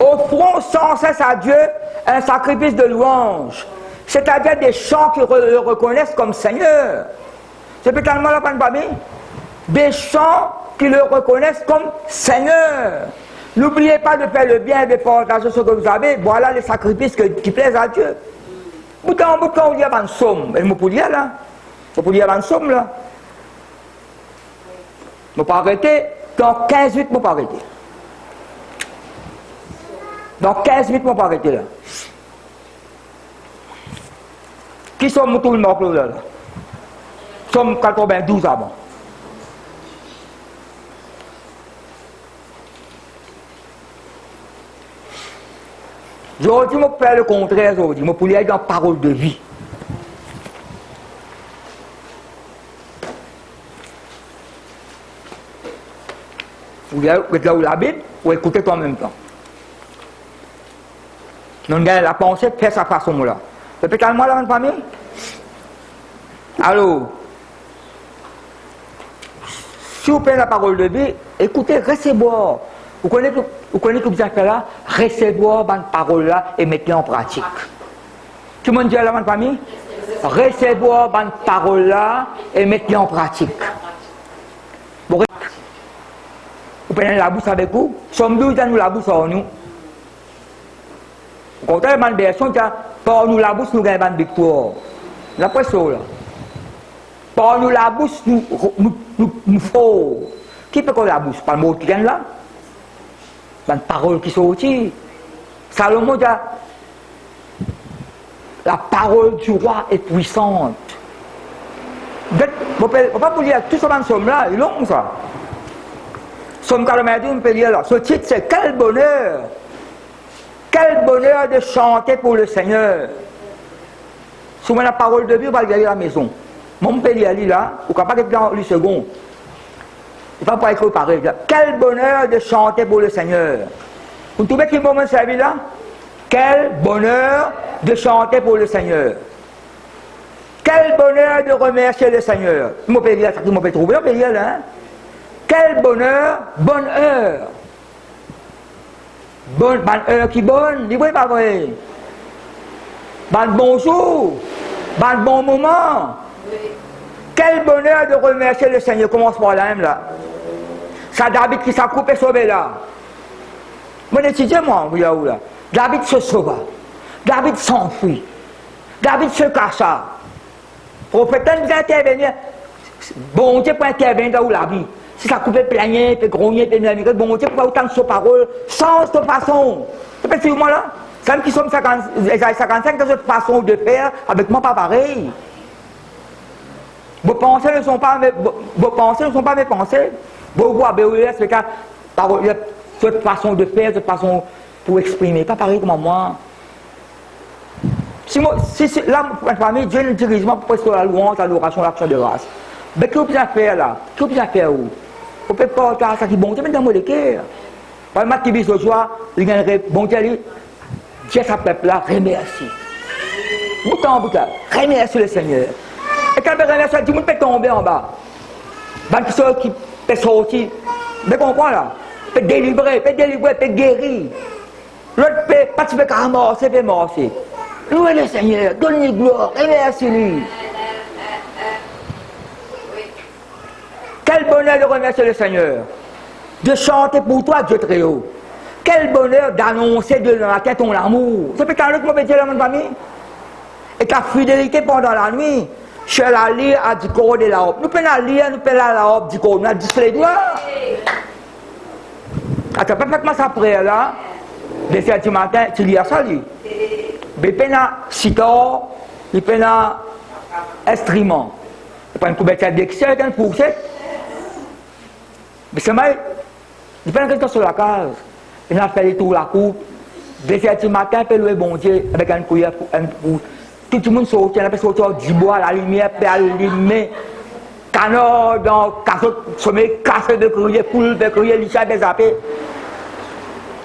offrons sans cesse à Dieu un sacrifice de louange, c'est-à-dire des chants qui le reconnaissent comme Seigneur. C'est peut-être la famille. Des chants qui le reconnaissent comme Seigneur. N'oubliez pas de faire le bien et de partager ce que vous avez. Voilà les sacrifices qui plaisent à Dieu. Bout en bout, quand on dit avant une somme, et vous pouvez dire là, vous pouvez dire avant une somme là. Vous ne pouvez pas arrêter. Dans 15 minutes, vous ne pouvez pas arrêter. Dans 15 minutes, vous ne pouvez pas arrêter là. Qui sommes tout le monde là? Sommes 92 avant. Aujourd'hui, je vais faire le contraire aujourd'hui. Je vais aller dans la parole de vie. Ou là où la Bible, ou écouter toi en même temps. Donc, la pensée fait sa façon là. Peut-être moi là, ma famille? Alors, si vous prenez la parole de vie, écoutez, recevoir. Vous connaissez tout ça là? Recevoir cette parole là et mettez-la en pratique. Tout le monde dit là, ma famille? Recevoir cette parole là et mettez-la en pratique. Vous prenez la bouche avec vous, sommes nous dans la bouche en nous. Au contraire, la version, par nous la bouche, nous gagnons une victoire. La pression là. Par nous la bouche, nous faut. Qui peut qu'on la bouche? Pas le mot qui gagne là? Une parole qui sortit. Salomon dit, la parole du roi est puissante. On ne peut pas vous dire tout ce somme là, il est long ça. Somme 92, on peut lire là. Ce titre, c'est quel bonheur! Quel bonheur de chanter pour le Seigneur! Souvent la parole de Dieu, on va le garder à la maison. Moi, on peut lire là, ou quand pas dans le second. Il ne faut pas écrire pareil. Quel bonheur de chanter pour le Seigneur! Vous trouvez qu'il moment servi là? Quel bonheur de chanter pour le Seigneur! Quel bonheur de remercier le Seigneur! On peut lire ça, on peut trouver, on peut lire là. Hein? Quel bonheur, bonne heure. Bonne heure qui bonne, dis-moi pas vrai. Bonjour, bon moment. Oui. Quel bonheur de remercier le Seigneur. Commence par là même là. Ça David qui s'est coupé sauvé là. Mon étudiant moi, vous là. David se sauva. David s'enfuit. David se cacha. Prophète nous intervenir. Bon Dieu pour intervenir dans la vie. Si ça coupait plaigner, puis grogner, puis nous bon Dieu, pourquoi autant de paroles, sans cette façon. C'est pas sur moi là. Celles qui sont 55 dans cette façon de faire, avec moi pas pareil. Vos pensées ne sont pas mes pensées. Vos voix, c'est car cette façon de faire, cette façon pour exprimer, pas pareil comme moi. Si là, ma famille, Dieu nous dirige pour presque la louange, l'adoration, l'action de grâce. Mais qu'est-ce que vous avez faire là? Qu'est-ce que vous avez faire où? Vous ne pouvez pas faire ça qui est bon Dieu, mais dans mon cœur. Par exemple, qui vit ce soir, il y a un bon Dieu, Dieu sa peuple là, remercie. Bout en bout là, remercie le Seigneur. Et quand vous remerciez, tout le monde peut tomber en bas. Qui sont qui peut sortir. Mais comprends là? Peut délivrer, peut guérir. L'autre peut pas tu peux ramasser, peut marcher. Louez le Seigneur, donne-lui gloire, remercie-lui. Quel bonheur de remercier le Seigneur. De chanter pour toi, Dieu très haut. Quel bonheur d'annoncer de la matin ton amour. C'est peut-être un autre mauvais Dieu, mon famille. Et ta fidélité pendant la nuit. Je la lire à du corps de la robe. Nous pouvons la lire, nous pouvons la robe du corps. Nous avons dit les doigts. Attends, parfaitement ça après là. De ce matin, tu lis à ça, lui. Mais il y a un sitar, il y a un instrument. Il y a une couverture d'excès, il y a une poussette. Mais c'est mal. Il y a quelqu'un sur la case. Il a fait le tour de la coupe. De ce matin, il peut louer bon Dieu avec une cuillère pour tout le monde sortit, on a sorti du bois, la lumière peut allumer. Canard dans le sommet, casse de crier, poule de crier, les chats des zappés.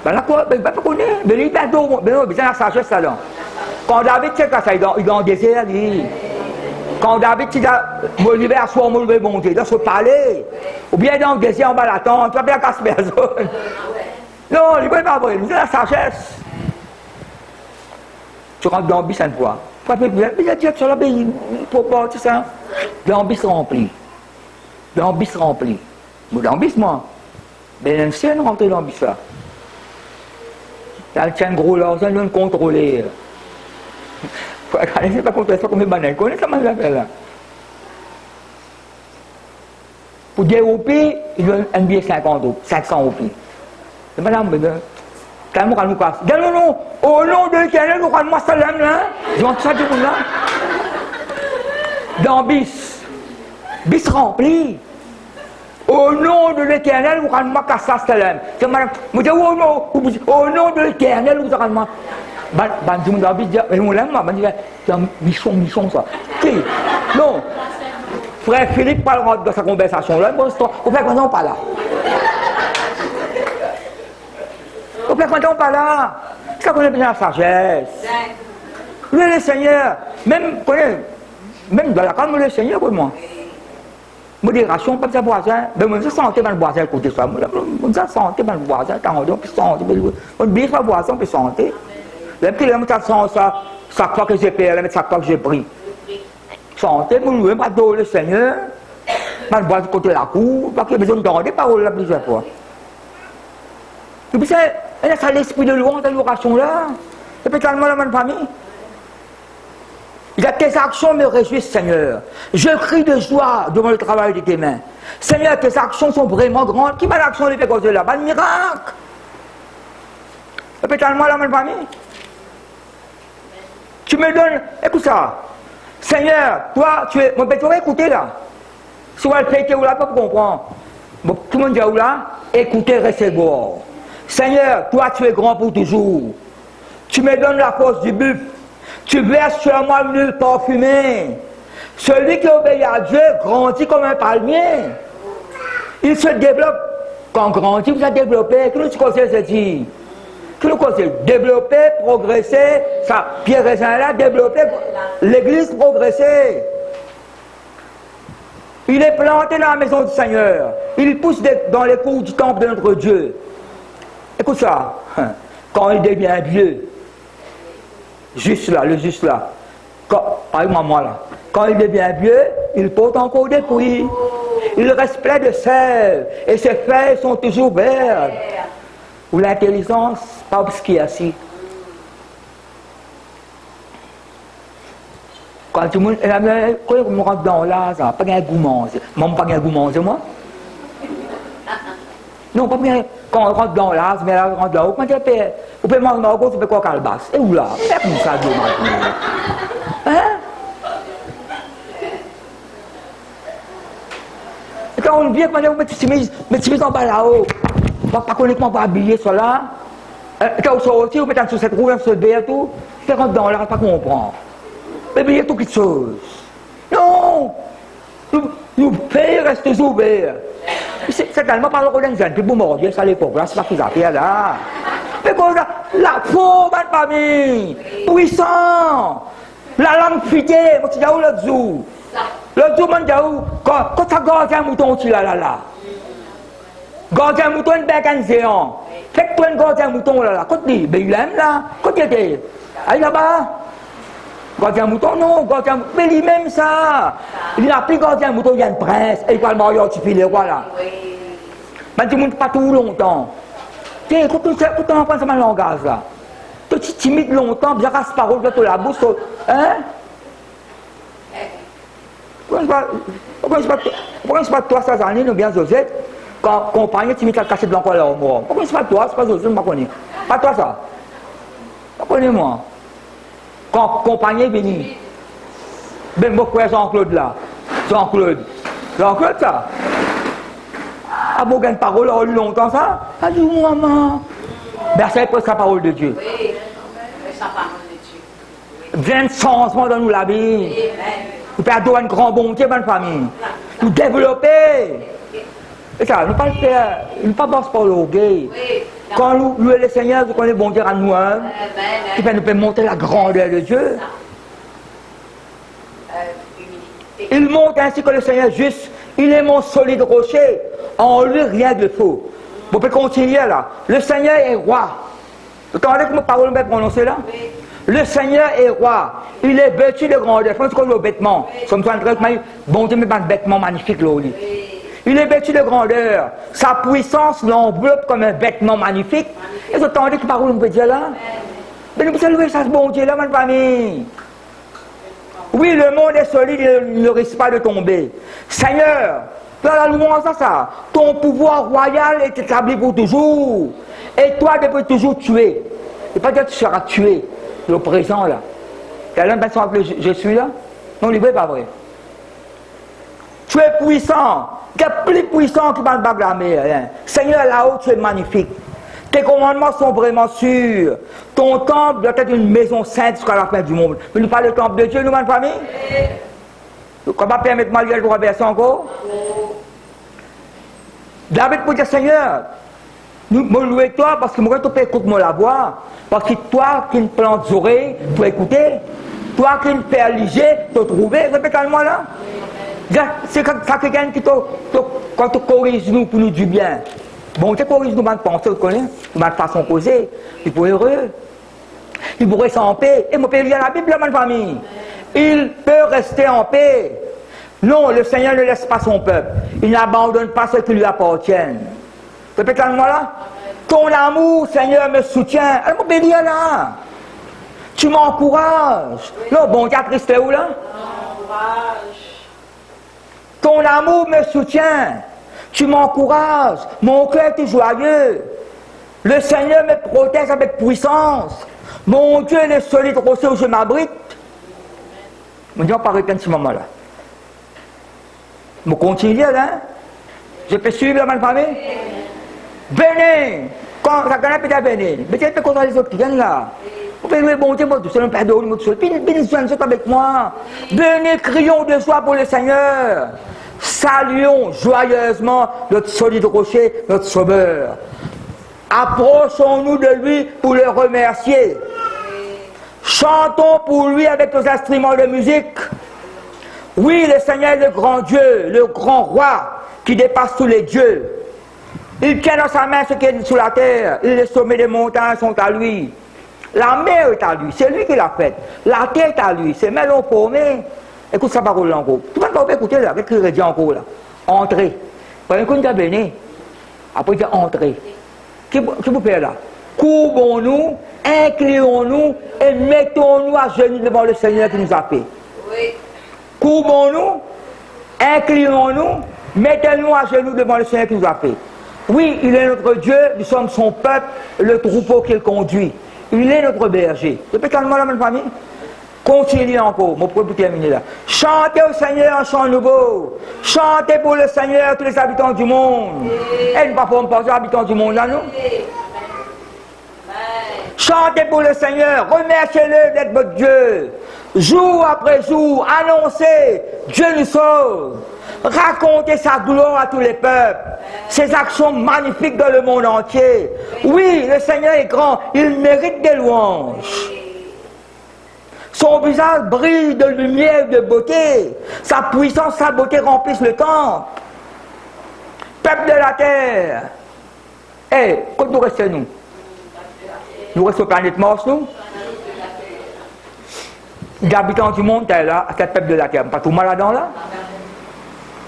Ben là, quoi, ben pas connaître. Mais lui, ben non, mais c'est la sagesse là. Quand David, c'est ça, il est en désert, lui. Quand David, il a levé à soi, levé bon Dieu, dans ce palais. Ou bien dans le désert, on va l'attendre, tu vas bien casser personne. Non, il n'est pas vrai, c'est la sagesse. Tu rentres dans le bis une fois. Il a dit sur la baie, pour pas, tout ça. Dans le bis rempli. Dans le bis rempli. Dans le bis, moi. Mais un seul rentré dans le bis là. Il tient gros là, ça doit contrôler. Je ne sais pas contrôler ça comme une banane. Connais ça, mal fait là. Pour dérouper, il donne un billet 50 euros, 500 euros. C'est madame, quand nous allons casser. Non, au nom de l'Éternel, nous allons salam là. Je vois ça du monde là. Dans bis. Bis rempli. Au nom de l'Éternel, nous allons casser salam. C'est madame. Vous dites au nom de l'Éternel, nous allons. Tout le monde a dit, mais on l'aime, c'est un michon ça. Non. Frère Philippe parle dans sa conversation là. Bon, on fait qu'on pas là. On fait qu'on pas là. Ça connaît bien la sagesse. Lui, le Seigneur, même dans la calme, le Seigneur, pour moi. Modération, pas de sa voisin. Mais moi, je sentais dans le voisin côté ça. Je sentais dans le voisin, on peut sentir. On oublie sa voisin, on peut sentir. Les petits, les ça, chaque fois que j'ai payé, chaque fois que j'ai pris. Sentez, vous ne pas de le Seigneur. Pas de boire du côté de la cour, parce qu'il y a besoin d'entendre des paroles là plusieurs fois. Et puis, elle a l'esprit de louange, d'adoration là. Et puis, tellement la même famille. Il y a tes actions me réjouissent, Seigneur. Je crie de joie devant le travail de tes mains. Seigneur, tes actions sont vraiment grandes. Qui m'a l'action de tes causes là? Pas de miracle. Et puis, tellement la même famille. Tu me donnes, écoute ça. Seigneur, toi, tu es. Mon père, tu vas écouter là. Si on va le péter ou là, pas pour comprendre. Bon, tout le monde dit où là? Écoutez, recevoir. Seigneur, toi, tu es grand pour toujours. Tu me donnes la force du buffle. Tu verses sur moi une huile parfumée. Celui qui obéit à Dieu grandit comme un palmier. Il se développe. Quand grandit, vous êtes développé. Qu'est-ce que tu conseilles de dire? Qu'est-ce que tu conseilles? Développer, progresser. Ça, Pierre et Jean là, développer. L'église progresser. Il est planté dans la maison du Seigneur. Il pousse dans les cours du temple de notre Dieu. Écoute ça. Quand il devient vieux, juste là, le juste là, avec maman là, quand il devient vieux, il porte encore des fruits. Il reste plein de sève et ses feuilles sont toujours vertes. Ou l'intelligence, pas ce qui est assis. Quand tout le monde, quand on rentre dans là, ça n'a pas un goût manger. Moi, pas un goût manger, moi. Non, pas bien. Quand on rentre dans là, mais là, on rentre là-haut, quand tu fais, on peut manger dans le tu fais quoi, calebasse? Et où là? Fais comme ça, Dieu maintenant. Hein? Et quand on vient, quand on met tes chemises en bas là-haut, pas qu'on pas habillé sur là. Quand on sort aussi, on met sur cette roue, on se débat tout, tu rentres dans là, pas comprendre. Mais il y a toutes les choses. Non! Nous pays restent ouverts. C'est tellement pas le rôle jeune, puis vous mordez, ça à l'époque, là, c'est pas qu'ils affaires là. Mais comme ça, la pauvre famille, puissant, la langue fitée, moi, tu dis où le zou? Le jour, quand tu as gardé un mouton, tu là là. Gardé un mouton, une bec un géant. Fait que toi, un gardé un mouton là là. Quand tu dis, ben il aime là. Quand tu étais, allez là-bas. Gardien mouton, non, gardien mouton. Mais lui-même ça. Il n'a plus gardien mouton, il y a un prince. Et il va le marier, tu files, voilà. Mais tu ne montes pas tout longtemps. Tiens, quand tu apprends ce langage là, tu es timide longtemps, bien rasse parole, tu as la bouche, hein? Pourquoi c'est pas toi, ça, années, ou bien Josette, quand compagnie, tu mets la cachette de l'encore là au mort? Pourquoi c'est pas toi, c'est pas Josette, je ne connais pas. Pas toi ça. Je connais moi. Quand compagnie est venu, ben moi, quoi, Jean-Claude là? Jean-Claude ça? Ah bon, gagne parole, on lu longtemps ça? Ah, dis maman. Ben, c'est presque la parole de Dieu. Oui, c'est la parole de Dieu. Viens de changement dans nous la vie. Nous perdons une grande bonté dans la famille. Nous développer. Et ça, nous ne pas le faire, nous ne pas passer par l'orgueil. Quand nous et le Seigneur, nous connaissons bon Dieu à nous, qui fait nous peut montrer la grandeur de Dieu. Il montre ainsi que le Seigneur juste, il est mon solide rocher, en lui rien de faux. On peut continuer là. Le Seigneur est roi. Vous entendez que ma parole me prononcer là? Le Seigneur est roi. Il est vêtu de grandeur. Il faut que le vêtement. Comme ça, bon Dieu, mais un vêtement magnifique là. Il est vêtu de grandeur. Sa puissance l'enveloppe comme un vêtement magnifique. Et vous entendez que parole me peut dire là? Mais nous pouvons louer ça, bon Dieu là, ma famille. Oui, le monde est solide, il ne risque pas de tomber. Seigneur, dans la louange, ça, ton pouvoir royal est établi pour toujours. Et toi, tu peux toujours tuer. Et pas dire que tu seras tué, le présent là. Quelqu'un pense que je suis là? Non, il n'est pas vrai. Tu es puissant. Tu es plus puissant que dans la mer. Hein. Seigneur, là-haut, tu es magnifique. Tes commandements sont vraiment sûrs. Ton temple doit être une maison sainte jusqu'à la fin du monde. Mais nous parlons du temple de Dieu, nous, ma famille? Comment permettre malgré le verset encore? David pour dire, Seigneur, nous me louons toi parce que moi, tu peux écouter la voix. Parce que toi qui me plantes les oreilles pour écouter, toi qui me fais liger, te trouver, répète-moi là. C'est ça quelqu'un qui quand tu corriges nous pour nous du bien. Bon, tu corriges nous, ma pensée, tu connais, ma façon de causer, il faut être heureux. Il pourrait rester en paix. Et moi, je peux lire la Bible, ma famille. Il peut rester en paix. Non, le Seigneur ne laisse pas son peuple. Il n'abandonne pas ce qui lui appartient. Répète-moi là. Ton amour, Seigneur, me soutient. Alors, je peux lire là. Tu m'encourages. Non, bon, tu as triste où là? Ton amour me soutient. Tu m'encourages. Mon cœur est joyeux. Le Seigneur me protège avec puissance. Mon Dieu est le solide rocher où je m'abrite. Mon Dieu, on parle de ce moment-là. Je continue là. Je peux suivre la famille. Venez. Quand ça gagne peut-être venir. Mais tu peux contrôler les autres qui viennent là. Vous pouvez louer bon Dieu, moi tout seul, Père de haut, moi tout seul. Bénissez avec moi. Venez, crions de joie pour le Seigneur. Saluons joyeusement notre solide rocher, notre sauveur. Approchons-nous de lui pour le remercier. Chantons pour lui avec nos instruments de musique. Oui, le Seigneur est le grand Dieu, le grand roi qui dépasse tous les dieux. Il tient dans sa main ce qui est sous la terre. Les sommets des montagnes sont à lui. La mer est à lui, c'est lui qui l'a faite. La terre est à lui, c'est mains l'ont formé. Écoute sa parole là encore. Tu vas pas écouter là, qu'est-ce qu'il dit encore là? Entrez. Pendant qu'on t'a béni, après il dit entrez. Qu'est-ce que vous faites là? Courbons-nous, inclinons-nous et mettons-nous à genoux devant le Seigneur qui nous a fait. Oui. Courbons-nous, inclinons-nous, mettons-nous à genoux devant le Seigneur qui nous a fait. Oui, il est notre Dieu, nous sommes son peuple, le troupeau qu'il conduit. Il est notre berger. Répétez-moi la même famille. Continuez encore, mon pour terminer là. Chantez au Seigneur un chant nouveau. Chantez pour le Seigneur tous les habitants du monde. Et nous ne pouvons pas les habitants du monde là, non? Chantez pour le Seigneur, remerciez-le d'être votre Dieu. Jour après jour, annoncez, Dieu nous sauve. Racontez sa gloire à tous les peuples. Ses actions magnifiques dans le monde entier. Oui, le Seigneur est grand, il mérite des louanges. Son visage brille de lumière et de beauté. Sa puissance, sa beauté remplissent le temple. Peuple de la terre. Eh, quand nous restons nous? Nous restons sur la planète Mars, nous? Les habitants du monde, là, c'est le peuple de la terre. Pas tout mal là-dedans, là?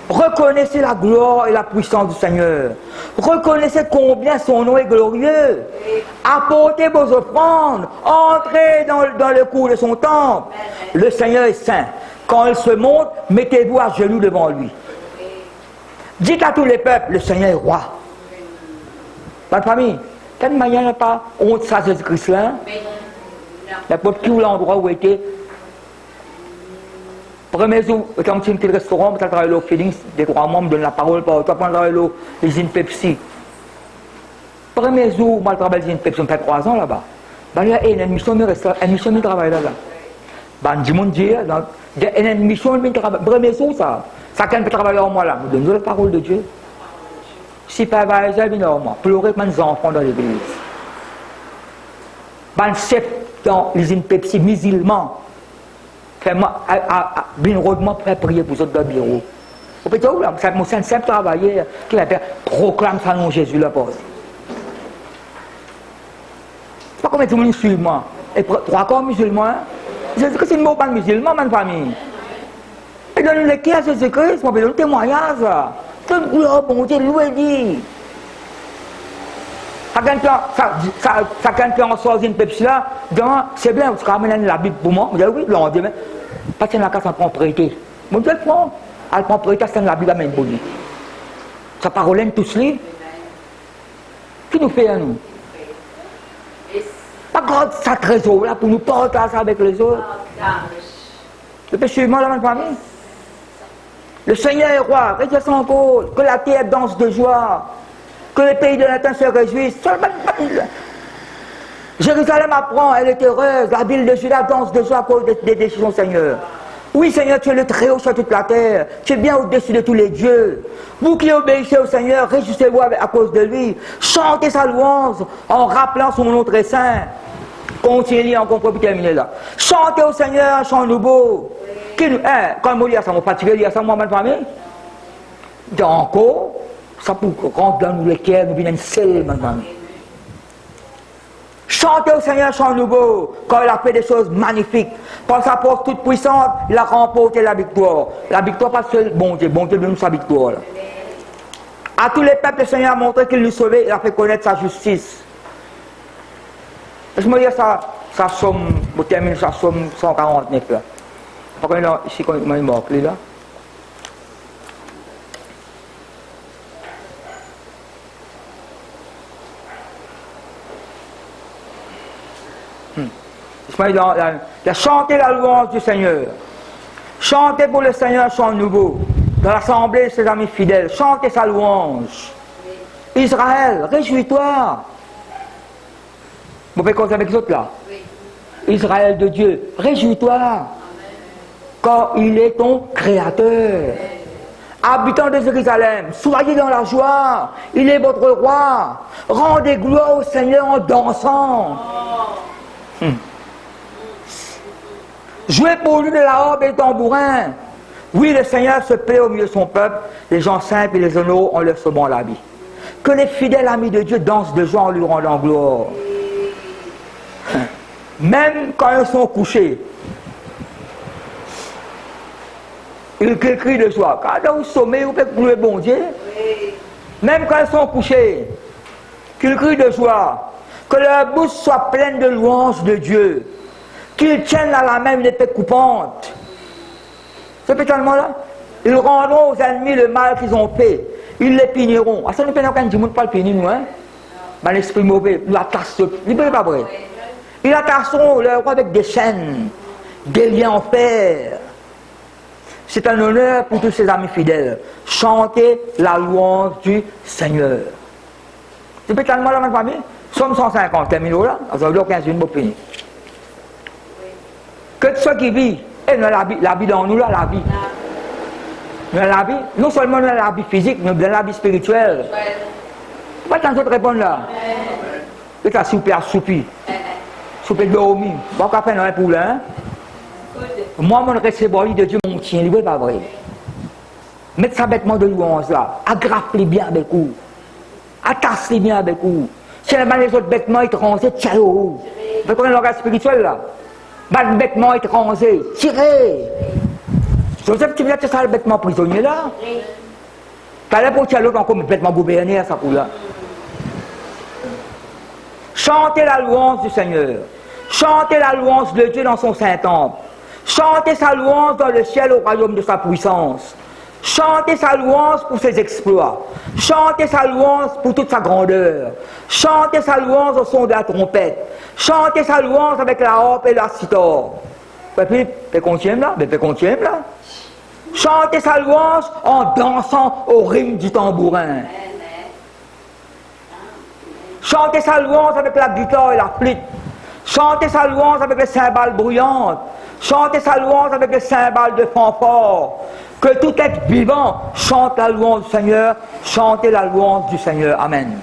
Reconnaissez la gloire et la puissance du Seigneur. Reconnaissez combien son nom est glorieux. Apportez vos offrandes. Entrez dans le cours de son temple. Le Seigneur est saint. Quand il se montre, mettez-vous à genoux devant lui. Dites à tous les peuples, le Seigneur est roi. Ma famille, quelle manière n'a pas honte ça Jésus-Christ là? N'importe qui ou l'endroit où était. Premier jour, quand je suis dans le restaurant, je travaille au feeling, des 3 mois, je me donne la parole, je travaille à l'usine Pepsi. Premier jour, je travaille à l'usine Pepsi, ça fait 3 ans là-bas. Il y a une mission de travail là-bas. Je dis, mon Dieu, il y a une mission de travail. Premier jour, ça peut travailler en moi là. Je donne la parole de Dieu. Si pas va moi, pleurer comme des enfants dans l'église. Le chef dans l'usine Pepsi, musulman. Fais-moi, bien prêt à prier pour les autres dans le bureau. Au petit où là, c'est un simple travailleur qui va faire proclame son nom Jésus là bas. C'est pas comme tout le monde musulman. Et 3 corps musulmans. Jésus-Christ, c'est une mot pas musulman, ma famille. Et donne le cœur à Jésus-Christ, on peut donner un témoignage. Donne gloire, bon Dieu, loué dit. Quand on sort une Pepsi là, c'est bien, tu ramènes la Bible pour moi. Je dis oui, là on dit, parce que la case en prend prêté. Mon Dieu, elle prend prêté, c'est la Bible à main pour lui. Sa parole est tous les. Qui nous fait à nous? Pas grave, ça trésor là pour nous partager ça avec les autres. Le péché humain, la famille. Le Seigneur est roi, réjouissez encore, que la terre danse de joie. Que les pays de l'État se réjouissent. Jérusalem apprend, elle est heureuse. La ville de Juda danse de joie à cause des décisions du Seigneur. Oui, Seigneur, tu es le Très-Haut sur toute la terre. Tu es bien au-dessus de tous les dieux. Vous qui obéissez au Seigneur, réjouissez-vous à cause de lui. Chantez sa louange en rappelant son nom très saint. Continuez encore pour terminer là. Chantez au Seigneur un chant nouveau. Quand je dis ça, je fatigué, ça, moi, ma famille. Encore. Ça pour rentrer dans nous les cœurs, nous venons seul maintenant. Chantez au Seigneur un chant nouveau, quand il a fait des choses magnifiques. Par sa force toute puissante, il a remporté la victoire. La victoire pas seul, bon Dieu donne sa victoire. Là. À tous les peuples, le Seigneur a montré qu'il nous sauvait, il a fait connaître sa justice. Je me dis ça somme, pour terminer, ça somme 149 là. Par contre, ici, quand il m'a marqué là. Il a chanté la louange du Seigneur. Chantez pour le Seigneur un chant nouveau. Dans l'assemblée de ses amis fidèles. Chantez sa louange. Israël, réjouis-toi. Vous faites comme avec les autres là. Israël de Dieu, réjouis-toi. Car il est ton créateur. Habitants de Jérusalem, soyez dans la joie. Il est votre roi. Rendez gloire au Seigneur en dansant. Jouez pour lui de la harpe et des tambourins. Oui, le Seigneur se plaît au milieu de son peuple. Les gens simples et les honneurs en leur sauvant la vie. Que les fidèles amis de Dieu dansent de joie en lui rendant gloire. Même quand ils sont couchés, ils crient de joie. Quand ils sommeil, vous pouvez louer bon Dieu. Même quand ils sont couchés, qu'ils crient de joie. Que leur bouche soit pleine de louanges de Dieu. Qu'ils tiennent à la main une épée coupante. Ce pétalement là, ils rendront aux ennemis le mal qu'ils ont fait. Ils les puniront. Ça ne peut pas dire pas le punir, nous, hein? L'esprit mauvais, nous attacheront. Il n'est pas vrai. Ils attacheront leur roi avec des chaînes, des liens en fer. C'est un honneur pour tous ses amis fidèles. Chantez la louange du Seigneur. Ce pétalement là, ma famille, Somme 150, terminons là, ça veut dire 15 minutes pour finir. Que ceux qui vivent, et nous la vie dans nous là, la vie. Nous la vie, non seulement dans la vie physique, mais dans la vie spirituelle. Pas tant de répondre là. Et ça souper assoupi. Souper dormi. Pas qu'à faire un pour là. moi, mon recevoir de Dieu, mon tien, il n'est pas vrai. Mettez ça bêtement de louange là, aggrappe-les bien avec vous, attache-les bien avec vous. Si les autres bêtements étrangers, tiens au haut. Vous voyez le langage spirituel là? Les bêtements étrangers, tirez. Joseph, tu veux dire ça le bêtement prisonnier là? T'as pour tirer l'autre encore, mais bêtement gouverner à ça pour là. Chantez la louange du Seigneur. Chantez la louange de Dieu dans son Saint-Temple. Chantez sa louange dans le ciel au royaume de sa puissance. Chantez sa louange pour ses exploits. Chantez sa louange pour toute sa grandeur. Chantez sa louange au son de la trompette. Chantez sa louange avec la harpe et la cithare. Et puis, fais qu'on tienne là, fais qu'on tienne là. Chantez sa louange en dansant au rythme du tambourin. Chantez sa louange avec la guitare et la flûte. Chantez sa louange avec les cymbales bruyantes. Chantez sa louange avec les cymbales de fanfare. Que tout être vivant chante la louange du Seigneur. Chantez la louange du Seigneur. Amen.